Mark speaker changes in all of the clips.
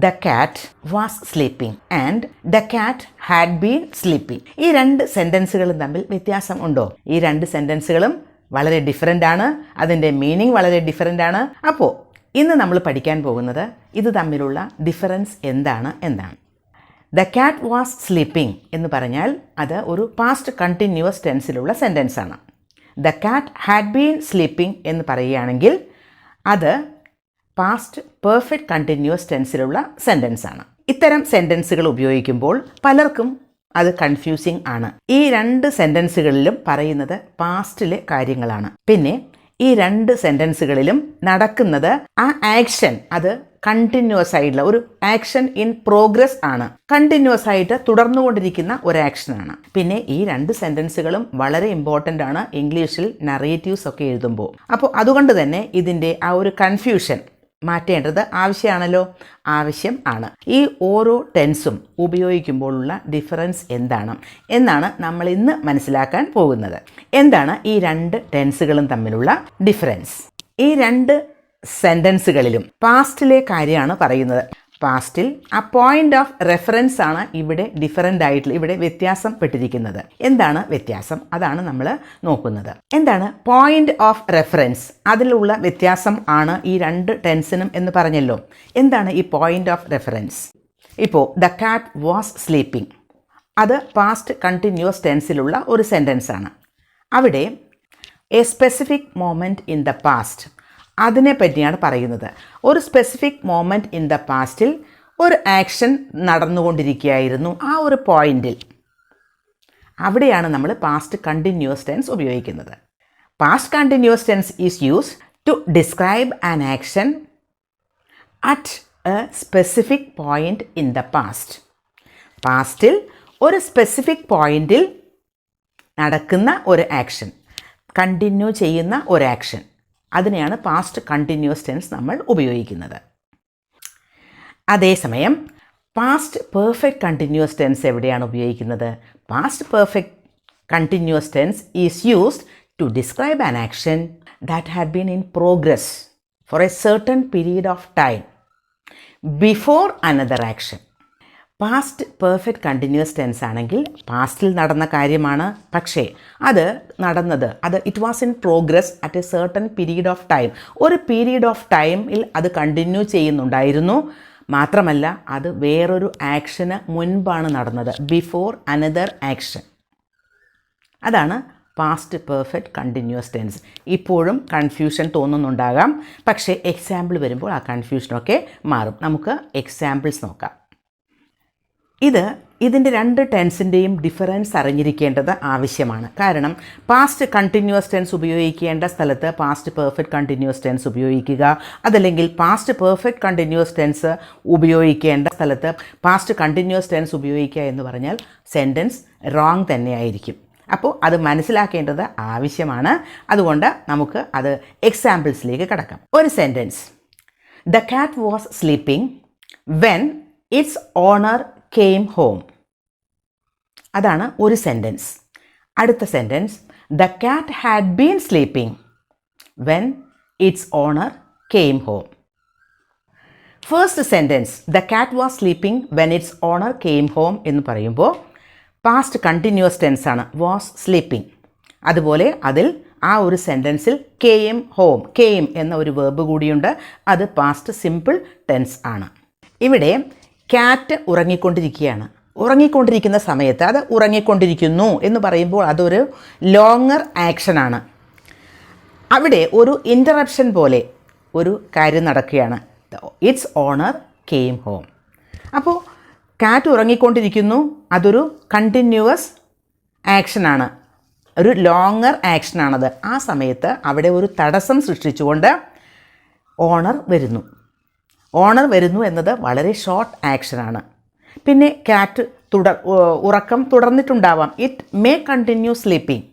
Speaker 1: The cat was sleeping and the cat had been sleeping. ഈ രണ്ട് സെൻറ്റൻസുകളും തമ്മിൽ വ്യത്യാസം ഉണ്ടോ? ഈ രണ്ട് സെൻറ്റൻസുകളും വളരെ ഡിഫറൻ്റ് ആണ്. അതിൻ്റെ മീനിങ് വളരെ ഡിഫറൻ്റ് ആണ്. അപ്പോൾ ഇന്ന് നമ്മൾ പഠിക്കാൻ പോകുന്നത് ഇത് തമ്മിലുള്ള ഡിഫറൻസ് എന്താണ് എന്നാണ്. ദ കാറ്റ് വാസ് സ്ലീപ്പിംഗ് എന്ന് പറഞ്ഞാൽ അത് ഒരു പാസ്റ്റ് കണ്ടിന്യൂസ് ടെൻസിലുള്ള സെൻറ്റൻസ് ആണ്. The cat had been sleeping എന്ന് പറയുകയാണെങ്കിൽ അത് പാസ്റ്റ് പെർഫെക്റ്റ് കണ്ടിന്യൂസ് ടെൻസിലുള്ള സെൻറ്റൻസ് ആണ്. ഇത്തരം സെൻറ്റൻസുകൾ ഉപയോഗിക്കുമ്പോൾ പലർക്കും അത് കൺഫ്യൂസിങ് ആണ്. ഈ രണ്ട് സെൻറ്റൻസുകളിലും പറയുന്നത് പാസ്റ്റിലെ കാര്യങ്ങളാണ്. പിന്നെ ഈ രണ്ട് സെൻറ്റൻസുകളിലും നടക്കുന്നത് ആ ആക്ഷൻ അത് കണ്ടിന്യൂസ് ആയിട്ടുള്ള ഒരു ആക്ഷൻ ഇൻ പ്രോഗ്രസ് ആണ്. കണ്ടിന്യൂസ് ആയിട്ട് തുടർന്നുകൊണ്ടിരിക്കുന്ന ഒരു ആക്ഷനാണ്. പിന്നെ ഈ രണ്ട് സെൻറ്റൻസുകളും വളരെ ഇമ്പോർട്ടൻ്റ് ആണ് ഇംഗ്ലീഷിൽ നറേറ്റീവ്സ് ഒക്കെ എഴുതുമ്പോൾ. അപ്പോൾ അതുകൊണ്ട് തന്നെ ഇതിൻ്റെ ആ ഒരു കൺഫ്യൂഷൻ മാറ്റേണ്ടത് ആവശ്യമാണല്ലോ. ആവശ്യം ആണ്. ഈ ഓരോ ടെൻസും ഉപയോഗിക്കുമ്പോഴുള്ള ഡിഫറൻസ് എന്താണ് എന്നാണ് നമ്മൾ ഇന്ന് മനസ്സിലാക്കാൻ പോകുന്നത്. എന്താണ് ഈ രണ്ട് ടെൻസുകളും തമ്മിലുള്ള ഡിഫറൻസ്? ഈ രണ്ട് സെൻറ്റൻസുകളിലും പാസ്റ്റിലെ കാര്യമാണ് പറയുന്നത്. പാസ്റ്റിൽ ആ പോയിന്റ് ഓഫ് റെഫറൻസ് ആണ് ഇവിടെ ഡിഫറൻ്റ് ആയിട്ടുള്ള ഇവിടെ വ്യത്യാസം പെട്ടിരിക്കുന്നത്. എന്താണ് വ്യത്യാസം? അതാണ് നമ്മൾ നോക്കുന്നത്. എന്താണ് പോയിന്റ് ഓഫ് റെഫറൻസ്? അതിലുള്ള വ്യത്യാസം ആണ് ഈ രണ്ട് ടെൻസിനും എന്ന് പറഞ്ഞല്ലോ. എന്താണ് ഈ പോയിന്റ് ഓഫ് റെഫറൻസ്? ഇപ്പോൾ ദ കാറ്റ് വാസ് സ്ലീപ്പിംഗ്, അത് പാസ്റ്റ് കണ്ടിന്യൂസ് ടെൻസിലുള്ള ഒരു സെൻറ്റൻസ് ആണ്. അവിടെ a specific moment in the past, അതിനെ പറ്റിയാണ് പറയുന്നത്. ഒരു സ്പെസിഫിക് മൊമെൻറ്റ് ഇൻ ദ പാസ്റ്റിൽ ഒരു ആക്ഷൻ നടന്നുകൊണ്ടിരിക്കുകയായിരുന്നു. ആ ഒരു പോയിന്റിൽ അവിടെയാണ് നമ്മൾ പാസ്റ്റ് കണ്ടിന്യൂസ് ടെൻസ് ഉപയോഗിക്കുന്നത്. Past continuous tense is used to describe an action at a specific point in the past. പാസ്റ്റിൽ ഒരു സ്പെസിഫിക് പോയിന്റിൽ നടക്കുന്ന ഒരു ആക്ഷൻ, കണ്ടിന്യൂ ചെയ്യുന്ന ഒരു ആക്ഷൻ, അതിനെയാണ് പാസ്റ്റ് കണ്ടിന്യൂസ് ടെൻസ് നമ്മൾ ഉപയോഗിക്കുന്നത്. അതേസമയം പാസ്റ്റ് പെർഫെക്റ്റ് കണ്ടിന്യൂസ് ടെൻസ് എവിടെയാണ് ഉപയോഗിക്കുന്നത്? Past perfect continuous tense is used to describe an action that had been in progress for a certain period of time before another action. Past perfect continuous tense ആണെങ്കിൽ പാസ്റ്റിൽ നടന്ന കാര്യമാണ്, പക്ഷേ അത് നടന്നത് it was in progress at a certain period of time. ഒരു period of ടൈമിൽ അത് കണ്ടിന്യൂ ചെയ്യുന്നുണ്ടായിരുന്നു. മാത്രമല്ല അത് വേറൊരു ആക്ഷന് മുൻപാണ് നടന്നത്, ബിഫോർ അനദർ ആക്ഷൻ. അതാണ് പാസ്റ്റ് പെർഫെക്റ്റ് കണ്ടിന്യൂസ് ടെൻസ്. ഇപ്പോഴും കൺഫ്യൂഷൻ തോന്നുന്നുണ്ടാകാം, പക്ഷേ എക്സാമ്പിൾ വരുമ്പോൾ ആ കൺഫ്യൂഷനൊക്കെ മാറും. നമുക്ക് എക്സാമ്പിൾസ് നോക്കാം. ഇതിൻ്റെ രണ്ട് ടെൻസിൻ്റെയും ഡിഫറൻസ് അറിഞ്ഞിരിക്കേണ്ടത് ആവശ്യമാണ്. കാരണം പാസ്റ്റ് കണ്ടിന്യൂസ് ടെൻസ് ഉപയോഗിക്കേണ്ട സ്ഥലത്ത് പാസ്റ്റ് പെർഫെക്റ്റ് കണ്ടിന്യൂസ് ടെൻസ് ഉപയോഗിക്കുക, അതല്ലെങ്കിൽ പാസ്റ്റ് പെർഫെക്റ്റ് കണ്ടിന്യൂസ് ടെൻസ് ഉപയോഗിക്കേണ്ട സ്ഥലത്ത് പാസ്റ്റ് കണ്ടിന്യൂസ് ടെൻസ് ഉപയോഗിക്കുക എന്ന് പറഞ്ഞാൽ സെൻറ്റൻസ് റോങ് തന്നെയായിരിക്കും. അപ്പോൾ അത് മനസ്സിലാക്കേണ്ടത് ആവശ്യമാണ്. അതുകൊണ്ട് നമുക്ക് അത് എക്സാമ്പിൾസിലേക്ക് കടക്കാം. ഒരു sentence, the cat was sleeping when its owner came home. അതാണ് ഒരു സെൻറ്റൻസ്. അടുത്ത sentence, the cat had been sleeping when its owner came home. First sentence, the cat was sleeping when its owner came home എന്ന് പറയുമ്പോൾ past continuous tense ആണ്, was sleeping. അതുപോലെ അതിൽ ആ ഒരു സെൻറ്റൻസിൽ കെയിം ഹോം, കെയിം എന്ന ഒരു വേർബ് കൂടിയുണ്ട്. അത് പാസ്റ്റ് സിമ്പിൾ ടെൻസ് ആണ്. ഇവിടെ കാറ്റ് ഉറങ്ങിക്കൊണ്ടിരിക്കുന്ന സമയത്ത് അത് ഉറങ്ങിക്കൊണ്ടിരിക്കുന്നു എന്ന് പറയുമ്പോൾ അതൊരു ലോങ്ങർ ആക്ഷനാണ്. അവിടെ ഒരു ഇൻ്ററപ്ഷൻ പോലെ ഒരു കാര്യം നടക്കുകയാണ്. Its owner came home. അപ്പോൾ കാറ്റ് ഉറങ്ങിക്കൊണ്ടിരിക്കുന്നു, അതൊരു കണ്ടിന്യൂവസ് ആക്ഷനാണ്, ഒരു ലോങ്ങർ ആക്ഷനാണത്. ആ സമയത്ത് അവിടെ ഒരു തടസ്സം സൃഷ്ടിച്ചുകൊണ്ട് ഓണർ വരുന്നു എന്നത് വളരെ ഷോർട്ട് ആക്ഷനാണ്. പിന്നെ കാറ്റ് ഉറക്കം തുടർന്നിട്ടുണ്ടാവാം. ഇറ്റ് മേ കണ്ടിന്യൂ സ്ലീപ്പിംഗ്,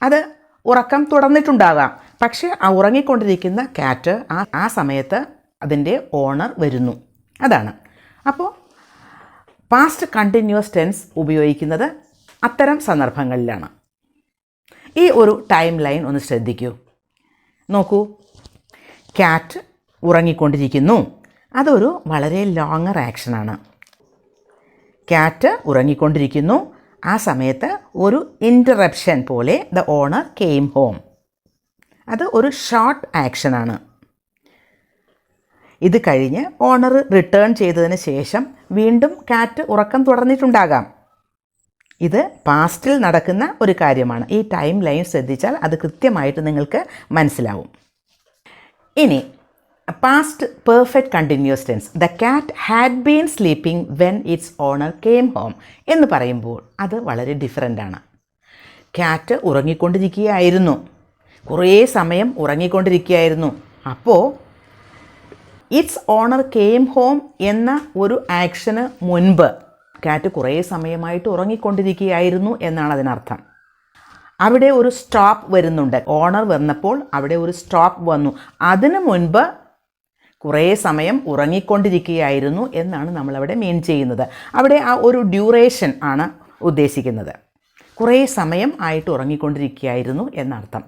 Speaker 1: അത് ഉറക്കം തുടർന്നിട്ടുണ്ടാകാം. പക്ഷേ ആ ഉറങ്ങിക്കൊണ്ടിരിക്കുന്ന കാറ്റ് ആ സമയത്ത് അതിൻ്റെ ഓണർ വരുന്നു. അതാണ്. അപ്പോൾ പാസ്റ്റ് കണ്ടിന്യൂസ് ടെൻസ് ഉപയോഗിക്കുന്നത് അത്തരം സന്ദർഭങ്ങളിലാണ്. ഈ ഒരു ടൈം ലൈൻ ഒന്ന് ശ്രദ്ധിക്കൂ. നോക്കൂ, കാറ്റ് ഉറങ്ങിക്കൊണ്ടിരിക്കുന്നു, അതൊരു വളരെ ലോങ്ങർ ആക്ഷനാണ്. ക്യാറ്റ് ഉറങ്ങിക്കൊണ്ടിരിക്കുന്നു. ആ സമയത്ത് ഒരു ഇൻ്ററപ്ഷൻ പോലെ ദ ഓണർ കെയിം ഹോം. അത് ഒരു ഷോർട്ട് ആക്ഷനാണ്. ഇത് കഴിഞ്ഞ് ഓണർ റിട്ടേൺ ചെയ്തതിന് ശേഷം വീണ്ടും കാറ്റ് ഉറക്കം തുടർന്നിട്ടുണ്ടാകാം. ഇത് പാസ്റ്റിൽ നടക്കുന്ന ഒരു കാര്യമാണ്. ഈ ടൈം ലൈൻ ശ്രദ്ധിച്ചാൽ അത് കൃത്യമായിട്ട് നിങ്ങൾക്ക് മനസ്സിലാവും. ഇനി past perfect continuous tense. The cat had been sleeping when its owner came home എന്ന് പറയുമ്പോൾ അത് വളരെ ഡിഫറൻ്റ് ആണ്. കാറ്റ് ഉറങ്ങിക്കൊണ്ടിരിക്കുകയായിരുന്നു, കുറേ സമയം ഉറങ്ങിക്കൊണ്ടിരിക്കുകയായിരുന്നു. അപ്പോൾ ഇറ്റ്സ് ഓണർ കെയിം ഹോം എന്ന ഒരു ആക്ഷന് മുൻപ് കാറ്റ് കുറേ സമയമായിട്ട് ഉറങ്ങിക്കൊണ്ടിരിക്കുകയായിരുന്നു എന്നാണ് അതിനർത്ഥം. അവിടെ ഒരു സ്റ്റോപ്പ് വരുന്നുണ്ട്. ഓണർ വന്നപ്പോൾ അവിടെ ഒരു സ്റ്റോപ്പ് വന്നു. അതിനു മുൻപ് കുറേ സമയം ഉറങ്ങിക്കൊണ്ടിരിക്കുകയായിരുന്നു എന്നാണ് നമ്മളവിടെ മീൻ ചെയ്യുന്നത്. അവിടെ ആ ഒരു ഡ്യൂറേഷൻ ആണ് ഉദ്ദേശിക്കുന്നത്. കുറേ സമയം ആയിട്ട് ഉറങ്ങിക്കൊണ്ടിരിക്കുകയായിരുന്നു എന്നർത്ഥം,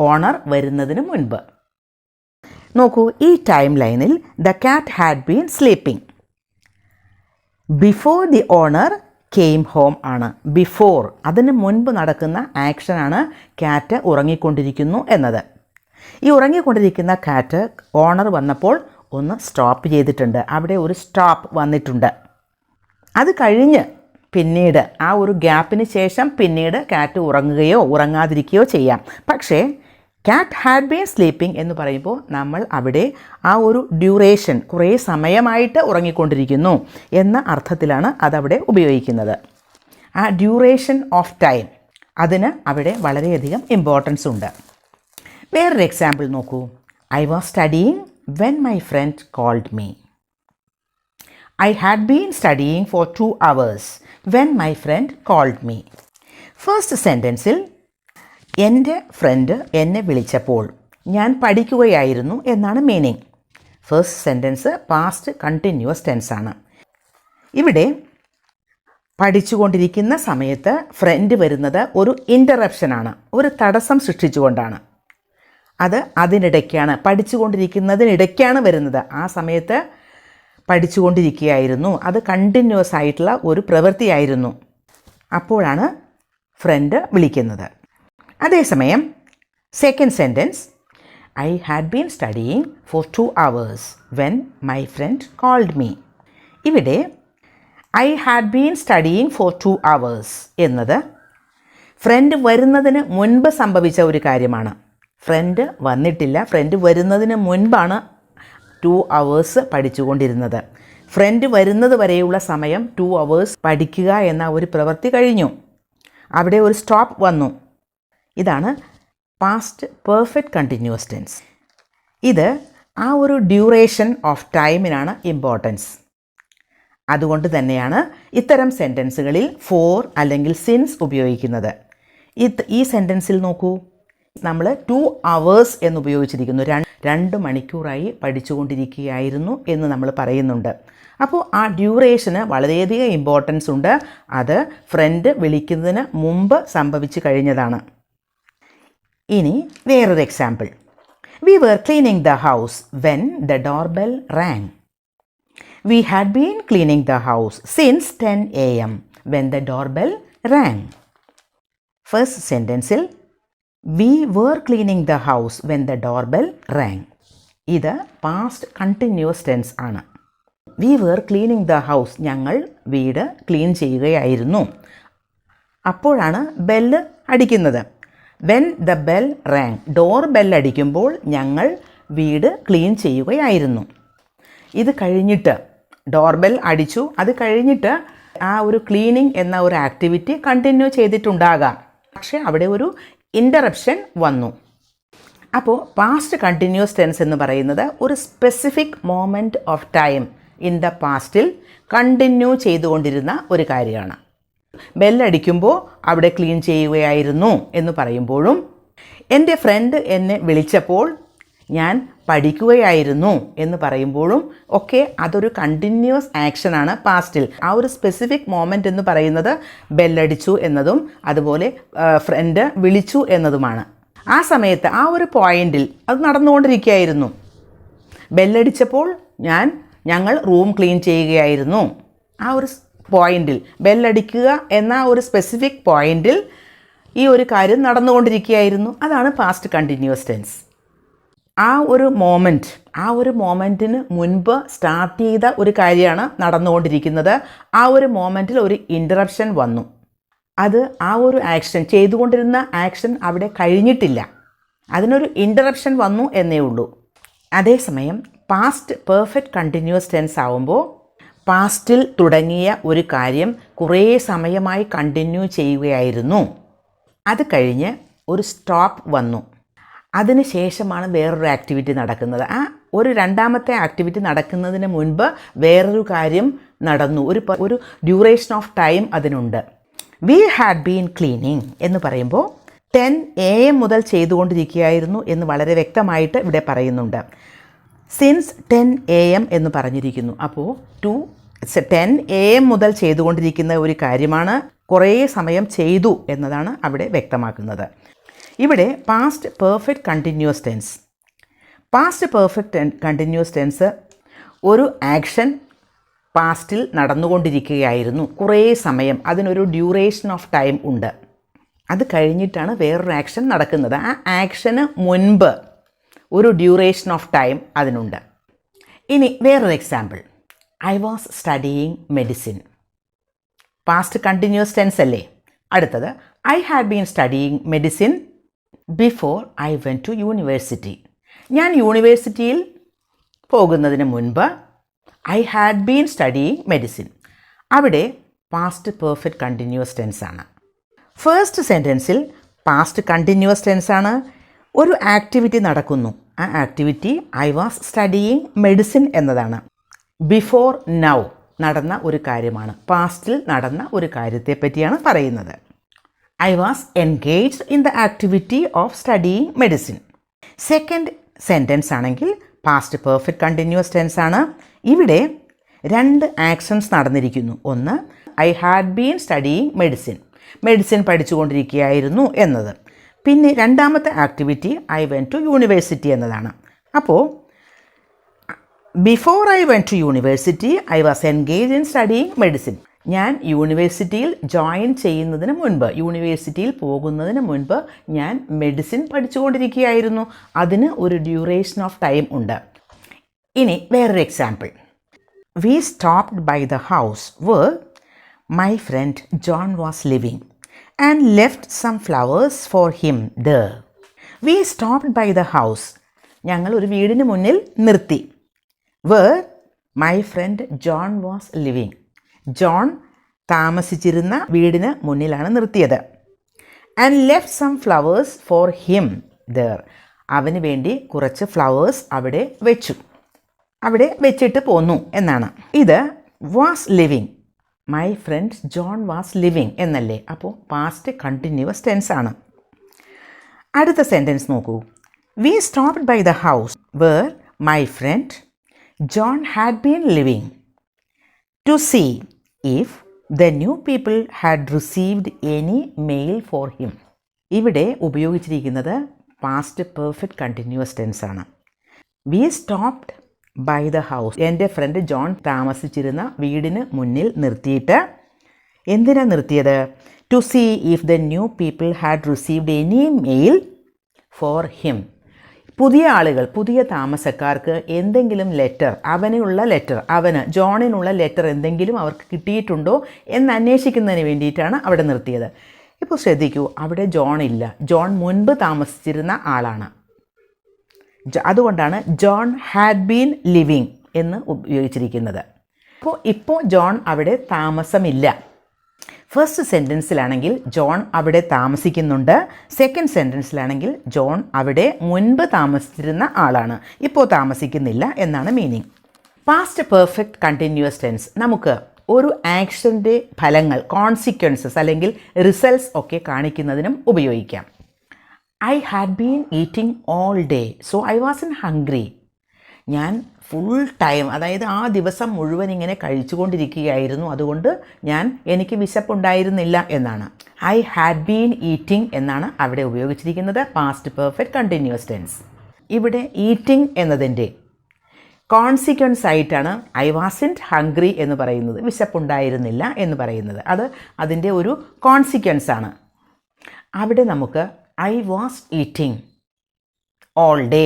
Speaker 1: ഓണർ വരുന്നതിന് മുൻപ്. നോക്കൂ, ഈ ടൈം ലൈനിൽ the cat had been sleeping before the owner came home ആണ്. ബിഫോർ, അതിന് മുൻപ് നടക്കുന്ന ആക്ഷനാണ് കാറ്റ് ഉറങ്ങിക്കൊണ്ടിരിക്കുന്നു എന്നത്. ഈ ഉറങ്ങിക്കൊണ്ടിരിക്കുന്ന കാറ്റ് ഓണർ വന്നപ്പോൾ ഒന്ന് സ്റ്റോപ്പ് ചെയ്തിട്ടുണ്ട്. അവിടെ ഒരു സ്റ്റോപ്പ് വന്നിട്ടുണ്ട്. അത് കഴിഞ്ഞ് പിന്നീട് ആ ഒരു ഗ്യാപ്പിന് ശേഷം പിന്നീട് കാറ്റ് ഉറങ്ങുകയോ ഉറങ്ങാതിരിക്കുകയോ ചെയ്യാം. പക്ഷേ കാറ്റ് ഹാഡ് ബീൻ സ്ലീപ്പിംഗ് എന്ന് പറയുമ്പോൾ നമ്മൾ അവിടെ ആ ഒരു ഡ്യൂറേഷൻ, കുറേ സമയമായിട്ട് ഉറങ്ങിക്കൊണ്ടിരിക്കുന്നു എന്ന അർത്ഥത്തിലാണ് അതവിടെ ഉപയോഗിക്കുന്നത്. ആ ഡ്യൂറേഷൻ ഓഫ് ടൈം, അതിന് അവിടെ വളരെയധികം ഇമ്പോർട്ടൻസ് ഉണ്ട്. വേറൊരു എക്സാമ്പിൾ നോക്കൂ. I was studying when my friend called me. I had been studying for 2 hours when my friend called me. First സെൻറ്റൻസിൽ എൻ്റെ ഫ്രണ്ട് എന്നെ വിളിച്ചപ്പോൾ ഞാൻ പഠിക്കുകയായിരുന്നു എന്നാണ് meaning. First sentence past continuous tense ആണ്. ഇവിടെ പഠിച്ചുകൊണ്ടിരിക്കുന്ന സമയത്ത് ഫ്രണ്ട് വരുന്നത് ഒരു ഇൻ്ററപ്ഷനാണ്, ഒരു തടസ്സം സൃഷ്ടിച്ചുകൊണ്ടാണ്. അത് അതിനിടയ്ക്കാണ്, പഠിച്ചുകൊണ്ടിരിക്കുന്നതിനിടയ്ക്കാണ് വരുന്നത്. ആ സമയത്ത് പഠിച്ചുകൊണ്ടിരിക്കുകയായിരുന്നു, അത് കണ്ടിന്യൂസ് ആയിട്ടുള്ള ഒരു പ്രവൃത്തിയായിരുന്നു. അപ്പോഴാണ് ഫ്രണ്ട് വിളിക്കുന്നത്. അതേസമയം second sentence, I had been studying for 2 hours when my friend called me. ഇവിടെ I had been studying for 2 hours എന്നത് ഫ്രണ്ട് വരുന്നതിന് മുൻപ് സംഭവിച്ച ഒരു കാര്യമാണ്. ഫ്രണ്ട് വന്നിട്ടില്ല, ഫ്രണ്ട് വരുന്നതിന് മുൻപാണ് 2 hours പഠിച്ചുകൊണ്ടിരുന്നത്. ഫ്രണ്ട് വരുന്നത് വരെയുള്ള സമയം 2 hours പഠിക്കുക എന്ന ഒരു പ്രവൃത്തി കഴിഞ്ഞു. അവിടെ ഒരു സ്റ്റോപ്പ് വന്നു. ഇതാണ് പാസ്റ്റ് പെർഫെക്റ്റ് കണ്ടിന്യൂസ് ടെൻസ്. ഇത് ആ ഒരു ഡ്യൂറേഷൻ ഓഫ് ടൈമിനാണ് ഇമ്പോർട്ടൻസ്. അതുകൊണ്ട് തന്നെയാണ് ഇത്തരം സെൻറ്റൻസുകളിൽ ഫോർ അല്ലെങ്കിൽ സിൻസ് ഉപയോഗിക്കുന്നത്. ഈ സെൻറ്റൻസിൽ നോക്കൂ, നമ്മൾ 2 hours എന്ന് ഉപയോഗിച്ചിരിക്കുന്നു. 2 മണിക്കൂറായി പഠിച്ചുകൊണ്ടിരിക്കുകയായിരുന്നു എന്ന് നമ്മൾ പറയുന്നുണ്ട്. അപ്പോൾ ആ ഡ്യൂറേഷന് വളരെയധികം ഇമ്പോർട്ടൻസ് ഉണ്ട്. അത് ഫ്രണ്ട് വിളിക്കുന്നതിന് മുമ്പ് സംഭവിച്ചു കഴിഞ്ഞതാണ്. ഇനി വേറൊരു example. We were cleaning the house when the doorbell rang. We had been cleaning the house since 10 a.m. when the doorbell rang. First sentenceൽ we were cleaning the house when the doorbell rang. ഇത് past continuous tense ആണ്. We were cleaning the house, ഞങ്ങൾ വീട് clean ചെയ്യുകയായിരുന്നു. അപ്പോഴാണ് bell അടിക്കുന്നത്. When the bell rang, door bell അടിക്കുമ്പോൾ ഞങ്ങൾ വീട് ക്ലീൻ ചെയ്യുകയായിരുന്നു. ഇത് കഴിഞ്ഞിട്ട് ഡോർ ബെൽ അടിച്ചു, അത് കഴിഞ്ഞിട്ട് ആ ഒരു ക്ലീനിങ് എന്ന ഒരു ആക്ടിവിറ്റി കണ്ടിന്യൂ ചെയ്തിട്ടുണ്ടാകാം. പക്ഷേ അവിടെ ഒരു ഇൻ്ററപ്ഷൻ വന്നു. അപ്പോൾ പാസ്റ്റ് കണ്ടിന്യൂസ് ടെൻസ് എന്ന് പറയുന്നത് ഒരു specific moment of time in the പാസ്റ്റിൽ കണ്ടിന്യൂ ചെയ്തുകൊണ്ടിരുന്ന ഒരു കാര്യമാണ്. ബെല്ലടിക്കുമ്പോൾ അവിടെ ക്ലീൻ ചെയ്യുകയായിരുന്നു എന്ന് പറയുമ്പോഴും, എൻ്റെ ഫ്രണ്ട് എന്നെ വിളിച്ചപ്പോൾ ഞാൻ പഠിക്കുകയായിരുന്നു എന്ന് പറയുമ്പോഴും ഒക്കെ അതൊരു കണ്ടിന്യൂസ് ആക്ഷനാണ് പാസ്റ്റിൽ. ആ ഒരു സ്പെസിഫിക് മോമെൻ്റ് എന്ന് പറയുന്നത് ബെല്ലടിച്ചു എന്നതും അതുപോലെ ഫ്രണ്ട് വിളിച്ചു എന്നതുമാണ്. ആ സമയത്ത് ആ ഒരു പോയിന്റിൽ അത് നടന്നുകൊണ്ടിരിക്കുകയായിരുന്നു. ബെല്ലടിച്ചപ്പോൾ ഞങ്ങൾ റൂം ക്ലീൻ ചെയ്യുകയായിരുന്നു. ആ ഒരു പോയിന്റിൽ, ബെല്ലടിക്കുക എന്ന ഒരു സ്പെസിഫിക് പോയിന്റിൽ ഈ ഒരു കാര്യം നടന്നുകൊണ്ടിരിക്കുകയായിരുന്നു. അതാണ് പാസ്റ്റ് കണ്ടിന്യൂസ് ടെൻസ്. ആ ഒരു മോമെൻറ്റിന് മുൻപ് സ്റ്റാർട്ട് ചെയ്ത ഒരു കാര്യമാണ് നടന്നുകൊണ്ടിരിക്കുന്നത്. ആ ഒരു മോമെൻറ്റിൽ ഒരു ഇൻ്ററപ്ഷൻ വന്നു. അത് ആ ഒരു ആക്ഷൻ, ചെയ്തുകൊണ്ടിരുന്ന ആക്ഷൻ അവിടെ കഴിഞ്ഞിട്ടില്ല, അതിനൊരു ഇൻ്ററപ്ഷൻ വന്നു എന്നേ ഉള്ളൂ. അതേസമയം പാസ്റ്റ് പെർഫെക്റ്റ് കണ്ടിന്യൂസ് ടെൻസ് ആവുമ്പോൾ പാസ്റ്റിൽ തുടങ്ങിയ ഒരു കാര്യം കുറേ സമയമായി കണ്ടിന്യൂ ചെയ്യുകയായിരുന്നു. അത് കഴിഞ്ഞ് ഒരു സ്റ്റോപ്പ് വന്നു. അതിന് ശേഷമാണ് വേറൊരു ആക്ടിവിറ്റി നടക്കുന്നത്. ആ ഒരു രണ്ടാമത്തെ ആക്ടിവിറ്റി നടക്കുന്നതിന് മുൻപ് വേറൊരു കാര്യം നടന്നു. ഒരു ഡ്യൂറേഷൻ ഓഫ് ടൈം അതിനുണ്ട്. വി ഹാഡ് ബീൻ ക്ലീനിങ് എന്ന് പറയുമ്പോൾ 10 AM മുതൽ ചെയ്തുകൊണ്ടിരിക്കുകയായിരുന്നു എന്ന് വളരെ വ്യക്തമായിട്ട് ഇവിടെ പറയുന്നുണ്ട്. സിൻസ് 10 AM എന്ന് പറഞ്ഞിരിക്കുന്നു. അപ്പോൾ 10 AM മുതൽ ചെയ്തുകൊണ്ടിരിക്കുന്ന ഒരു കാര്യമാണ്, കുറേ സമയം ചെയ്തു എന്നതാണ് അവിടെ വ്യക്തമാക്കുന്നത്. ഇവിടെ past perfect continuous tense. Past perfect continuous tense ഒരു ആക്ഷൻ പാസ്റ്റിൽ നടന്നുകൊണ്ടിരിക്കുകയായിരുന്നു കുറേ സമയം, അതിനൊരു ഡ്യൂറേഷൻ ഓഫ് ടൈം ഉണ്ട്. അത് കഴിഞ്ഞിട്ടാണ് വേറൊരു ആക്ഷൻ നടക്കുന്നത്. ആ ആക്ഷന് മുൻപ് ഒരു ഡ്യൂറേഷൻ ഓഫ് ടൈം അതിനുണ്ട്. ഇനി വേറൊരു example. I was studying medicine. Past continuous tense അല്ലേ. അടുത്തത്, I had been studying medicine before I went to university. ഞാൻ യൂണിവേഴ്സിറ്റിയിൽ പോകുന്നതിന് മുൻപ് I had been studying medicine. അവിടെ പാസ്റ്റ് പെർഫെക്റ്റ് കണ്ടിന്യൂസ് ടെൻസ് ആണ്. ഫസ്റ്റ് സെൻറ്റൻസിൽ പാസ്റ്റ് കണ്ടിന്യൂസ് ടെൻസ് ആണ്. ഒരു ആക്ടിവിറ്റി നടക്കുന്നു. ആ activity I was studying medicine എന്നതാണ്. ബിഫോർ നൗ നടന്ന ഒരു കാര്യമാണ്, പാസ്റ്റിൽ നടന്ന ഒരു കാര്യത്തെ പറ്റിയാണ് പറയുന്നത്. I was engaged in the activity of studying medicine. Second sentence ആണെങ്കിൽ പാസ്റ്റ് പെർഫെക്റ്റ് കണ്ടിന്യൂസ് ടെൻസ് ആണ്. ഇവിടെ 2 ആക്ഷൻസ് നടന്നിരിക്കുന്നു. ഒന്ന്, I had been studying medicine പഠിച്ചുകൊണ്ടിരിക്കുകയായിരുന്നു എന്നത്. പിന്നെ രണ്ടാമത്തെ activity I went to university എന്നതാണ്. അപ്പോൾ before I went to university I was engage in studying medicine. ഞാൻ യൂണിവേഴ്സിറ്റിയിൽ ജോയിൻ ചെയ്യുന്നതിന് മുൻപ്, യൂണിവേഴ്സിറ്റിയിൽ പോകുന്നതിന് മുൻപ് ഞാൻ മെഡിസിൻ പഠിച്ചുകൊണ്ടിരിക്കുകയായിരുന്നു. അതിന് ഒരു ഡ്യൂറേഷൻ ഓഫ് ടൈം ഉണ്ട്. ഇനി വേറൊരു example. We stopped by the house where my friend John was living and left some flowers for him there. We stopped by the house. ഞങ്ങൾ ഒരു വീടിന് മുന്നിൽ നിർത്തി. Where my friend John was living. John താമസിച്ചിരുന്ന വീടിന് മുന്നിലാണ് നിർത്തിയത്. And left some flowers for him there. അവന് വേണ്ടി കുറച്ച് ഫ്ലവേഴ്സ് അവിടെ വെച്ചിട്ട് പോന്നു എന്നാണ്. ഇത് was living, my friend John was living എന്നല്ലേ. അപ്പോൾ പാസ്റ്റ് കണ്ടിന്യൂസ് ടെൻസ് ആണ്. അടുത്ത സെൻറ്റൻസ് നോക്കൂ. We stopped by the house where my friend John had been living to see if the new people had received any mail for him. ഇവിടെ ഉപയോഗിച്ചിരിക്കുന്നത് past perfect continuous tense ആണ്. We stopped by the house, എൻ്റെ friend John താമസിച്ചിരുന്ന വീടിന് മുന്നിൽ നിർത്തിയിട്ട്, എന്തിനാ നിർത്തിയത്? To see if the new people had received any mail for him. പുതിയ ആളുകൾ, പുതിയ താമസക്കാർക്ക് എന്തെങ്കിലും ലെറ്റർ, അവന് ജോണിനുള്ള ലെറ്റർ എന്തെങ്കിലും അവർക്ക് കിട്ടിയിട്ടുണ്ടോ എന്ന് അന്വേഷിക്കുന്നതിന് വേണ്ടിയിട്ടാണ് അവിടെ നിർത്തിയത്. ഇപ്പോൾ ശ്രദ്ധിക്കൂ, അവിടെ ജോൺ ഇല്ല. ജോൺ മുൻപ് താമസിച്ചിരുന്ന ആളാണ്. അതുകൊണ്ടാണ് ജോൺ ഹാഡ് ബീൻ ലിവിങ് എന്ന് ഉപയോഗിച്ചിരിക്കുന്നത്. ഇപ്പോൾ ജോൺ അവിടെ താമസമില്ല. ഫസ്റ്റ് സെൻറ്റൻസിലാണെങ്കിൽ ജോൺ അവിടെ താമസിക്കുന്നുണ്ട്. സെക്കൻഡ് സെൻറ്റൻസിലാണെങ്കിൽ ജോൺ അവിടെ മുൻപ് താമസിച്ചിരുന്ന ആളാണ്, ഇപ്പോൾ താമസിക്കുന്നില്ല എന്നാണ് meaning. Past perfect continuous tense നമുക്ക് ഒരു ആക്ഷൻ്റെ ഫലങ്ങൾ, കോൺസിക്വൻസസ് അല്ലെങ്കിൽ റിസൾട്ട്സ് ഒക്കെ കാണിക്കുന്നതിനും ഉപയോഗിക്കാം. I had been eating all day so I wasn't hungry. ഞാൻ ഫുൾ ടൈം, അതായത് ആ ദിവസം മുഴുവൻ ഇങ്ങനെ കഴിച്ചുകൊണ്ടിരിക്കുകയായിരുന്നു, അതുകൊണ്ട് എനിക്ക് വിശപ്പുണ്ടായിരുന്നില്ല എന്നാണ്. ഐ ഹാഡ് ബീൻ ഈറ്റിംഗ് എന്നാണ് അവിടെ ഉപയോഗിച്ചിരിക്കുന്നത് പാസ്റ്റ് പെർഫെക്റ്റ് കണ്ടിന്യൂസ് ടെൻസ്. ഇവിടെ ഈറ്റിംഗ് എന്നതിൻ്റെ കോൺസിക്വൻസ് ആയിട്ടാണ് ഐ വാസിൻറ്റ് ഹംഗ്രി എന്ന് പറയുന്നത്, വിശപ്പുണ്ടായിരുന്നില്ല എന്ന് പറയുന്നത്. അത് അതിൻ്റെ ഒരു കോൺസിക്വൻസ് ആണ്. അവിടെ നമുക്ക് I was eating all day,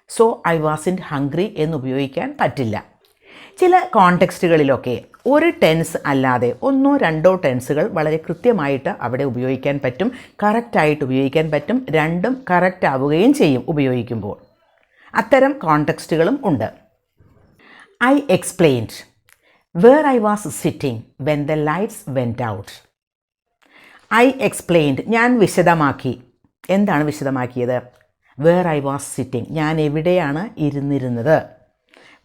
Speaker 1: so I wasn't hungry എന്ന് ഉപയോഗിക്കാൻ പറ്റില്ല. ചില കോണ്ടെക്സ്റ്റുകളിലൊക്കെ ഒരു ടെൻസ് അല്ലാതെ 1-2 ടെൻസുകൾ വളരെ കൃത്യമായിട്ട് അവിടെ ഉപയോഗിക്കാൻ പറ്റും, കറക്റ്റായിട്ട് ഉപയോഗിക്കാൻ പറ്റും, രണ്ടും കറക്റ്റ് ആവുകയും ചെയ്യും ഉപയോഗിക്കുമ്പോൾ. അത്തരം കോണ്ടെക്സ്റ്റുകളും ഉണ്ട്. I explained where I was sitting when the lights went out. I explained, ഞാൻ വിശദമാക്കി. എന്താണ് വിശദമാക്കിയത്? വേർ ഐ വാസ് സിറ്റിംഗ്, ഞാൻ എവിടെയാണ് ഇരുന്നിരുന്നത്.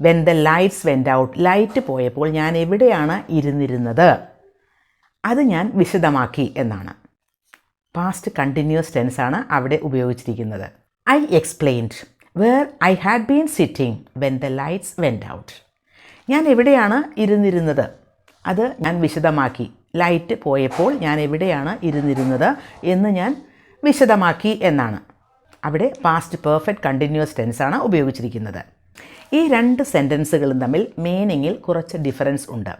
Speaker 1: When the lights went out, light പോയപ്പോൾ ഞാൻ എവിടെയാണ് ഇരുന്നിരുന്നത്, അത് ഞാൻ വിശദമാക്കി എന്നാണ്. പാസ്റ്റ് കണ്ടിന്യൂസ് ടെൻസാണ് അവിടെ ഉപയോഗിച്ചിരിക്കുന്നത്. I explained where I had been sitting when the lights went out. ഞാൻ എവിടെയാണ് ഇരുന്നിരുന്നത്, അത് ഞാൻ വിശദമാക്കി. ലൈറ്റ് പോയപ്പോൾ ഞാൻ എവിടെയാണ് ഇരുന്നിരുന്നത് എന്ന് ഞാൻ വിശദമാക്കി എന്നാണ്. അവിടെ പാസ്റ്റ് പെർഫെക്റ്റ് കണ്ടിന്യൂസ് ടെൻസാണ് ഉപയോഗിച്ചിരിക്കുന്നത്. ഈ 2 സെൻറ്റൻസുകളും തമ്മിൽ മീനിങ്ങിൽ കുറച്ച് ഡിഫറൻസ് ഉണ്ട്.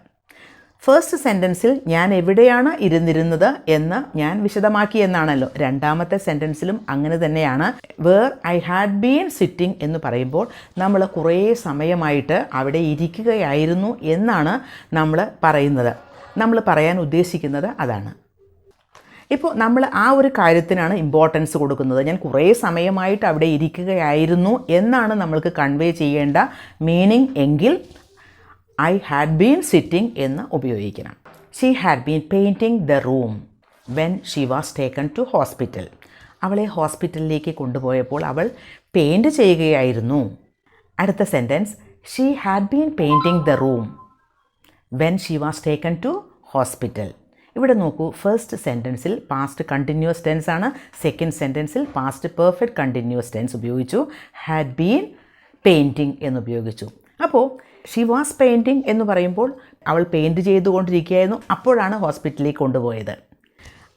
Speaker 1: ഫസ്റ്റ് സെൻറ്റൻസിൽ ഞാൻ എവിടെയാണ് ഇരുന്നിരുന്നത് എന്ന് ഞാൻ വിശദമാക്കി എന്നാണല്ലോ. രണ്ടാമത്തെ സെൻറ്റൻസിലും അങ്ങനെ തന്നെയാണ്. Where I had been sitting എന്ന് പറയുമ്പോൾ നമ്മൾ കുറേ സമയമായിട്ട് അവിടെ ഇരിക്കുകയായിരുന്നു എന്നാണ് നമ്മൾ പറയുന്നത്. നമ്മൾ പറയാൻ ഉദ്ദേശിക്കുന്നത് അതാണ്. ഇപ്പോൾ നമ്മൾ ആ ഒരു കാര്യത്തിനാണ് ഇമ്പോർട്ടൻസ് കൊടുക്കുന്നത്. ഞാൻ കുറേ സമയമായിട്ട് അവിടെ ഇരിക്കുകയായിരുന്നു എന്നാണ് നമ്മൾക്ക് കൺവേ ചെയ്യേണ്ട മീനിങ് എങ്കിൽ ഐ ഹാഡ് ബീൻ സിറ്റിംഗ് എന്ന് ഉപയോഗിക്കണം. She had been painting the room when she was taken to hospital. അവളെ ഹോസ്പിറ്റലിലേക്ക് കൊണ്ടുപോയപ്പോൾ അവൾ പെയിൻറ്റ് ചെയ്യുകയായിരുന്നു. അടുത്ത sentence, she had been painting the room when she was taken to hospital. ഇവിടെ നോക്കൂ, ഫസ്റ്റ് സെൻറ്റൻസിൽ പാസ്റ്റ് കണ്ടിന്യൂസ് ടെൻസ് ആണ്, സെക്കൻഡ് സെൻറ്റൻസിൽ പാസ്റ്റ് പെർഫെക്റ്റ് കണ്ടിന്യൂസ് ടെൻസ് ഉപയോഗിച്ചു, ഹാഡ് ബീൻ പെയിൻറ്റിംഗ് എന്നുപയോഗിച്ചു. അപ്പോൾ ഷീ വാസ് പെയിൻറ്റിംഗ് എന്ന് പറയുമ്പോൾ അവൾ പെയിൻറ്റ് ചെയ്തുകൊണ്ടിരിക്കുകയായിരുന്നു, അപ്പോഴാണ് ഹോസ്പിറ്റലിലേക്ക് കൊണ്ടുപോയത്.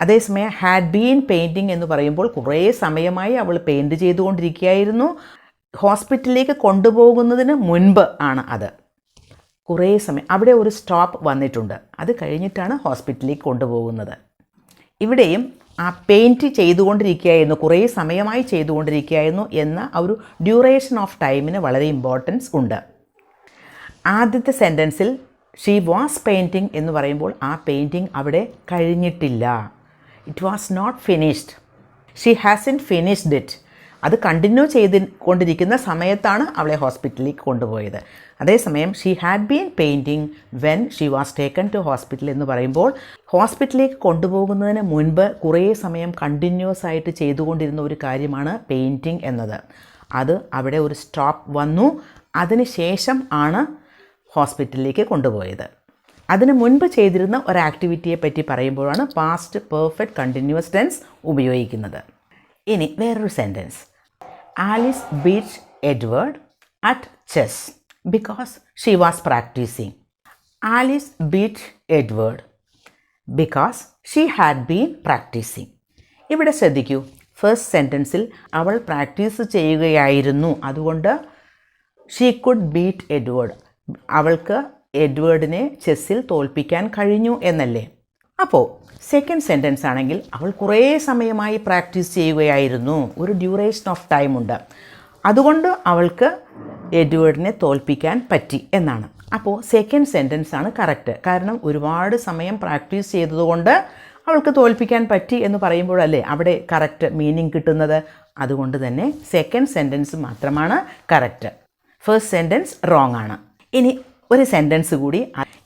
Speaker 1: അതേസമയം ഹാഡ് ബീൻ പെയിൻറ്റിംഗ് എന്ന് പറയുമ്പോൾ കുറേ സമയമായി അവൾ പെയിൻറ്റ് ചെയ്തുകൊണ്ടിരിക്കുകയായിരുന്നു, ഹോസ്പിറ്റലിലേക്ക് കൊണ്ടുപോകുന്നതിന് മുൻപ് ആണ് അത്. കുറേ സമയം അവിടെ ഒരു സ്റ്റോപ്പ് വന്നിട്ടുണ്ട്, അത് കഴിഞ്ഞിട്ടാണ് ഹോസ്പിറ്റലിലേക്ക് കൊണ്ടുപോകുന്നത്. ഇവിടെയും ആ പെയിൻറ്റ് ചെയ്തുകൊണ്ടിരിക്കുകയായിരുന്നു, കുറേ സമയമായി ചെയ്തുകൊണ്ടിരിക്കുകയായിരുന്നു എന്ന ആ ഒരു ഡ്യൂറേഷൻ ഓഫ് ടൈമിന് വളരെ ഇമ്പോർട്ടൻസ് ഉണ്ട്. ആദ്യത്തെ സെൻറ്റൻസിൽ ഷീ വാസ് പെയിൻറ്റിംഗ് എന്ന് പറയുമ്പോൾ ആ പെയിൻറ്റിംഗ് അവിടെ കഴിഞ്ഞിട്ടില്ല. It was not finished. She hasn't finished it. അത് കണ്ടിന്യൂ ചെയ്തുകൊണ്ടിരിക്കുന്ന സമയത്താണ് അവളെ ഹോസ്പിറ്റലിലേക്ക് കൊണ്ടുപോയത്. അതേസമയം she had been painting when she was taken to hospital എന്ന് പറയുമ്പോൾ ഹോസ്പിറ്റലിലേക്ക് കൊണ്ടുപോകുന്നതിന് മുൻപ് കുറേ സമയം കണ്ടിന്യൂസ് ആയിട്ട് ചെയ്തുകൊണ്ടിരുന്ന ഒരു കാര്യമാണ് പെയിൻറ്റിംഗ് എന്നത്. അത് അവിടെ ഒരു സ്റ്റോപ്പ് വന്നു, അതിന് ശേഷം ആണ് ഹോസ്പിറ്റലിലേക്ക് കൊണ്ടുപോയത്. അതിന് മുൻപ് ചെയ്തിരുന്ന ഒരു ആക്ടിവിറ്റിയെ പറ്റി പറയുമ്പോഴാണ് പാസ്റ്റ് പെർഫെക്റ്റ് കണ്ടിന്യൂസ് ടെൻസ് ഉപയോഗിക്കുന്നത്. ഇനി വേറൊരു sentence, Alice beat Edward at chess because she was practising. Alice beat Edward because she had been practising. ഇവിടെ ശ്രദ്ധിക്കൂ, ഫസ്റ്റ് സെൻറ്റൻസിൽ അവൾ പ്രാക്ടീസ് ചെയ്യുകയായിരുന്നു, അതുകൊണ്ട് ഷീ കുഡ് ബീറ്റ് എഡ്വേർഡ്, അവൾക്ക് എഡ്വേർഡിനെ ചെസ്സിൽ തോൽപ്പിക്കാൻ കഴിഞ്ഞു എന്നല്ലേ. അപ്പോൾ സെക്കൻഡ് സെൻറ്റൻസ് ആണെങ്കിൽ അവൾ കുറേ സമയമായി പ്രാക്ടീസ് ചെയ്യുകയായിരുന്നു, ഒരു ഡ്യൂറേഷൻ ഓഫ് ടൈം ഉണ്ട്, അതുകൊണ്ട് അവൾക്ക് എഡ്വേർഡിനെ തോൽപ്പിക്കാൻ പറ്റി എന്നാണ്. അപ്പോൾ സെക്കൻഡ് സെൻറ്റൻസ് ആണ് കറക്റ്റ്. കാരണം ഒരുപാട് സമയം പ്രാക്ടീസ് ചെയ്തതുകൊണ്ട് അവൾക്ക് തോൽപ്പിക്കാൻ പറ്റി എന്ന് പറയുമ്പോഴല്ലേ അവിടെ കറക്റ്റ് മീനിങ് കിട്ടുന്നത്. അതുകൊണ്ട് തന്നെ സെക്കൻഡ് സെൻറ്റൻസ് മാത്രമാണ് കറക്റ്റ്, ഫസ്റ്റ് സെൻറ്റൻസ് റോങ് ആണ്. ഇനി ഒരു സെൻറ്റൻസ് കൂടി,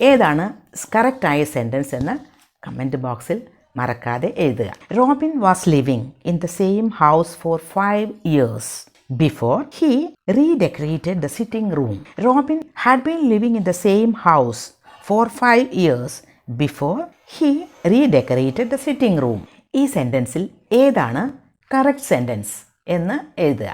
Speaker 1: ഏതാണ് കറക്റ്റായ സെൻറ്റൻസ് എന്ന് കമൻറ്റ് ബോക്സിൽ മറക്കാതെ എഴുതുക. Robin was living in the same house four 5 years before he redecorated the sitting room. Robin had been living in the same house for 5 years before he redecorated the sitting room. ഈ സെൻറ്റൻസിൽ ഏതാണ് correct sentence എന്ന് എഴുതുക.